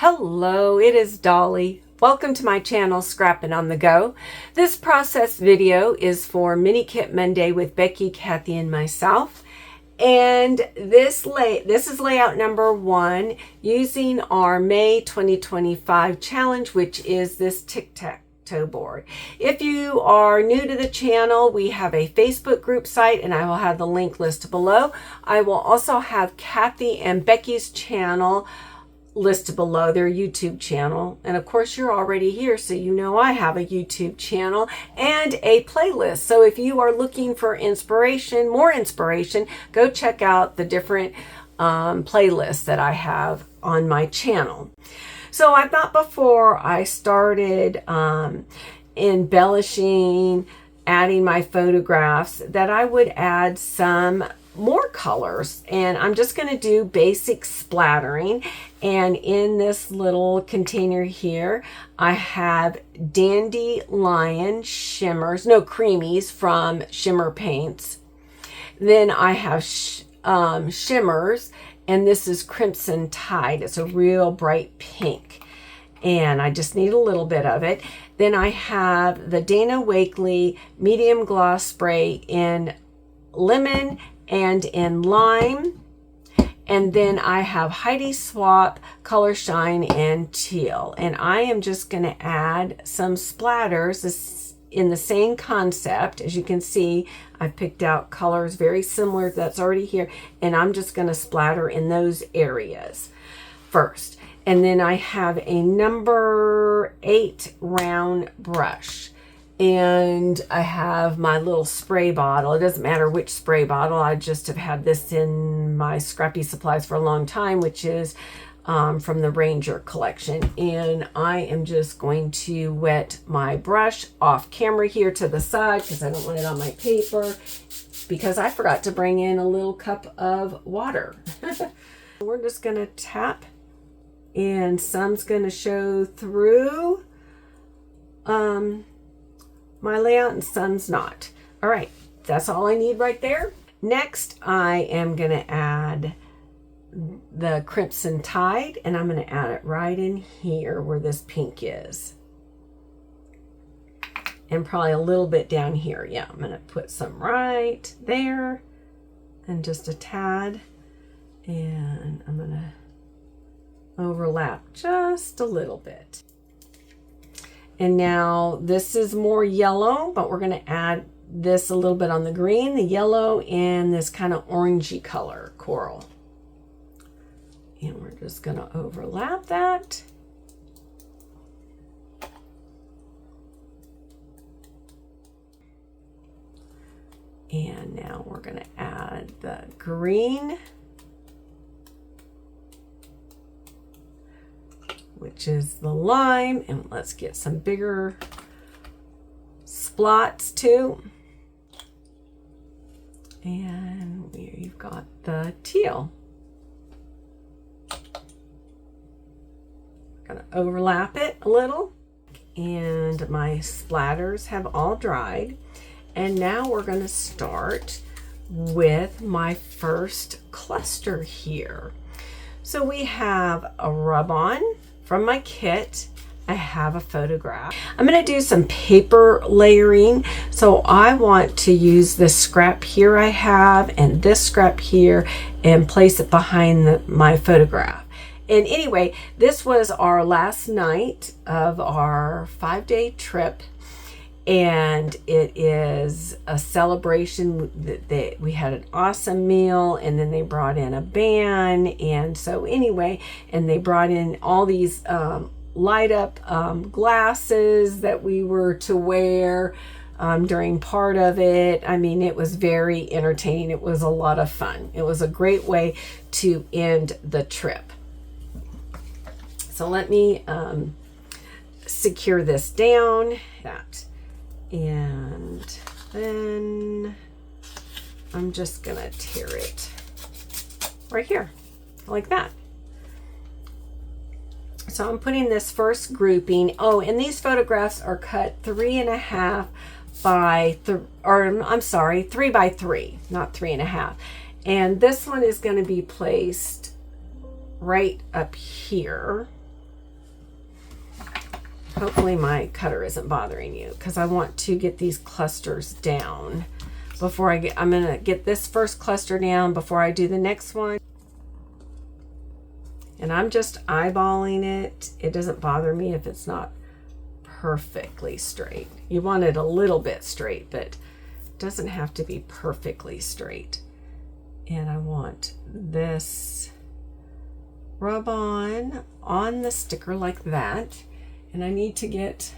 Hello, it is Dolly. Welcome to my channel, Scrappin' on the Go. This process video is for Mini Kit Monday with Becky, Kathy, and myself. And this is layout number 1 using our May 2025 challenge, which is this tic-tac-toe board. If you are new to the channel, we have a Facebook group site, and I will have the link listed below. I will also have Kathy and Becky's channel listed below, their YouTube channel. And of course, you're already here, so you know I have a YouTube channel and a playlist. So if you are looking for inspiration, more inspiration, go check out the different playlists that I have on my channel. So I thought before I started embellishing, adding my photographs, that I would add some more colors, and I'm just going to do basic splattering. And in this little container here, I have Dandelion shimmers, no, creamies from Shimmer Paints. Then I have shimmers, and this is Crimson Tide. It's a real bright pink, and I just need a little bit of it. Then I have the Dana Wakley medium gloss spray in lemon and in lime. And then I have Heidi Swap Color Shine in teal. And I am just going to add some splatters in the same concept. As you can see, I picked out colors very similar that's already here. And I'm just going to splatter in those areas first. And then I have a number 8 round brush. And I have my little spray bottle. It doesn't matter which spray bottle. I just have had this in my scrappy supplies for a long time, which is from the Ranger collection. And I am just going to wet my brush off camera here to the side because I don't want it on my paper, because I forgot to bring in a little cup of water. We're just going to tap, and some's going to show through my layout and some's not. All right, that's all I need right there. Next, I am going to add the Crimson Tide, and I'm going to add it right in here where this pink is. And probably a little bit down here. Yeah, I'm going to put some right there and just a tad. And I'm going to overlap just a little bit. And now this is more yellow, but we're going to add this a little bit on the green, the yellow, and this kind of orangey color coral. And we're just going to overlap that. And now we're going to add the green, which is the lime, and let's get some bigger splots too. And we've got the teal. Gonna overlap it a little, and my splatters have all dried. And now we're gonna start with my first cluster here. So we have a rub-on from my kit. I have a photograph. I'm going to do some paper layering. So I want to use this scrap here I have and this scrap here and place it behind my photograph. And anyway, this was our last night of our 5-day trip. And it is a celebration that we had an awesome meal, and then they brought in a band. And so anyway, and they brought in all these light up glasses that we were to wear during part of it. I mean, it was very entertaining. It was a lot of fun. It was a great way to end the trip. So let me secure this down. And then I'm just gonna tear it right here like that. So I'm putting this first grouping. Oh, and these photographs are cut 3.5 by 3 by 3, not 3.5. And this one is going to be placed right up here. Hopefully my cutter isn't bothering you, because I want to get these clusters down before I'm going to get this first cluster down before I do the next one. And I'm just eyeballing it. It doesn't bother me if it's not perfectly straight. You want it a little bit straight, but it doesn't have to be perfectly straight. And I want this rub on the sticker like that. And I need to get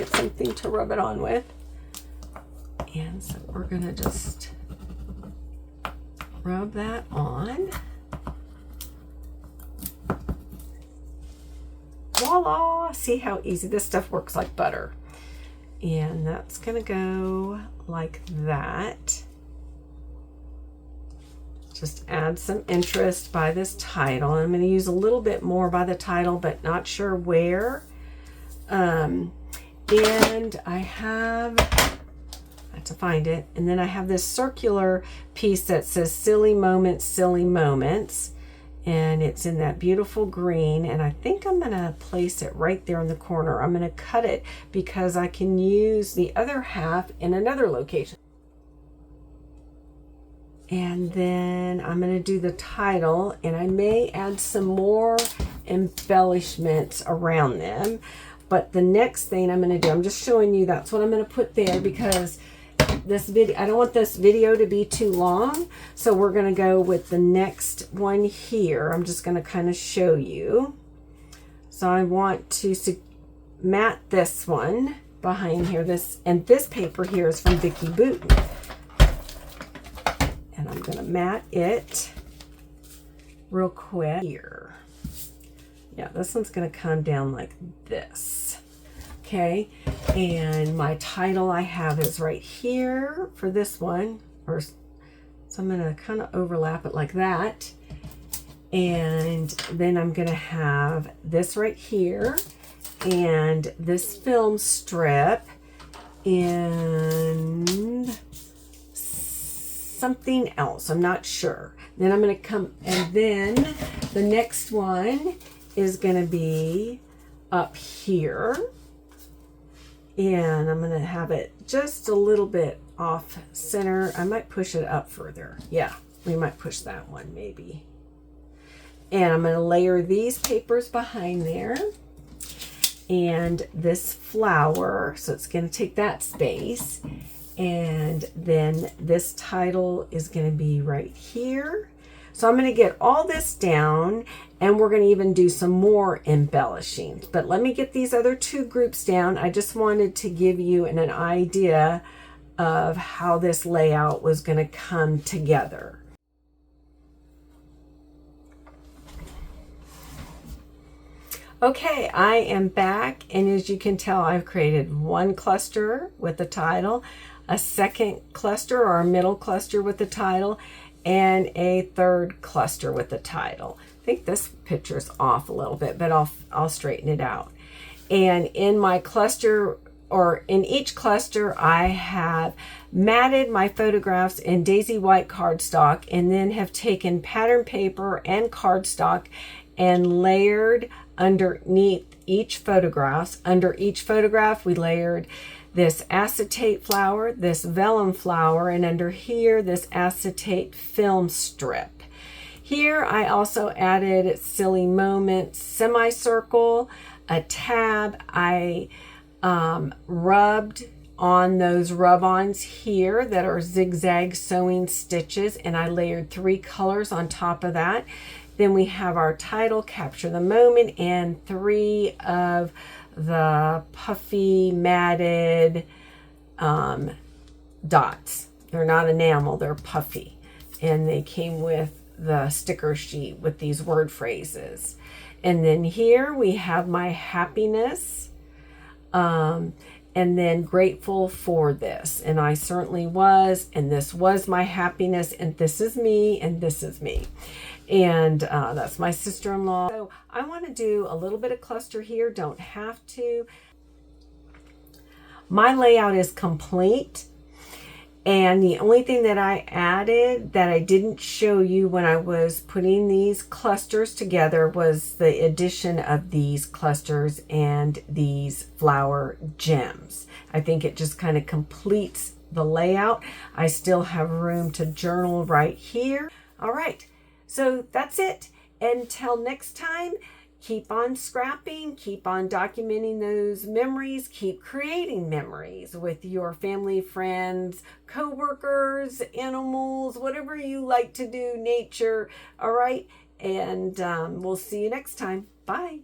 something to rub it on with. And so we're gonna just rub that on. Voila! See how easy this stuff works, like butter. And that's gonna go like that. Just add some interest by this title. I'm going to use a little bit more by the title, but not sure where. And I have to find it. And then I have this circular piece that says Silly Moments, Silly Moments. And it's in that beautiful green. And I think I'm going to place it right there in the corner. I'm going to cut it because I can use the other half in another location. And then I'm going to do the title, and I may add some more embellishments around them. But the next thing I'm going to do, I'm just showing you that's what I'm going to put there, because this video, I don't want this video to be too long. So we're going to go with the next one here. I'm just going to kind of show you. So I want to matte this one behind here. This paper here is from Becky Booten. And I'm going to matte it real quick here. Yeah, this one's going to come down like this. Okay, and my title I have is right here for this one. So I'm going to kind of overlap it like that. And then I'm going to have this right here and this film strip and something else, I'm not sure. Then I'm going to come, and then the next one is going to be up here, and I'm going to have it just a little bit off center. I might push it up further. Yeah, we might push that one maybe. And I'm going to layer these papers behind there and this flower, so it's going to take that space. And then this title is going to be right here. So I'm going to get all this down, and we're going to even do some more embellishing. But let me get these other two groups down. I just wanted to give you an idea of how this layout was going to come together. Okay, I am back, and as you can tell, I've created one cluster with the title, a second cluster or a middle cluster with the title, and a third cluster with the title. I think this picture's off a little bit, but I'll straighten it out. And in my cluster, or in each cluster, I have matted my photographs in daisy white cardstock, and then have taken pattern paper and cardstock and layered underneath each photograph. Under each photograph, we layered this acetate flower, this vellum flower, and under here, this acetate film strip. Here, I also added Silly Moments semicircle, a tab. I rubbed on those rub-ons here that are zigzag sewing stitches, and I layered 3 colors on top of that. Then we have our title, Capture the Moment, and 3 of the puffy matted dots. They're not enamel, they're puffy. And they came with the sticker sheet with these word phrases. And then here we have my happiness, and then grateful for this. And I certainly was, and this was my happiness, and this is me, and this is me. And that's my sister-in-law. So I want to do a little bit of cluster here, don't have to. My layout is complete, And the only thing that I added that I didn't show you when I was putting these clusters together was the addition of these clusters and these flower gems. I think it just kind of completes the layout. I still have room to journal right here. All right, so that's it. Until next time, keep on scrapping, keep on documenting those memories, keep creating memories with your family, friends, co-workers, animals, whatever you like to do, nature. All right, and we'll see you next time. Bye.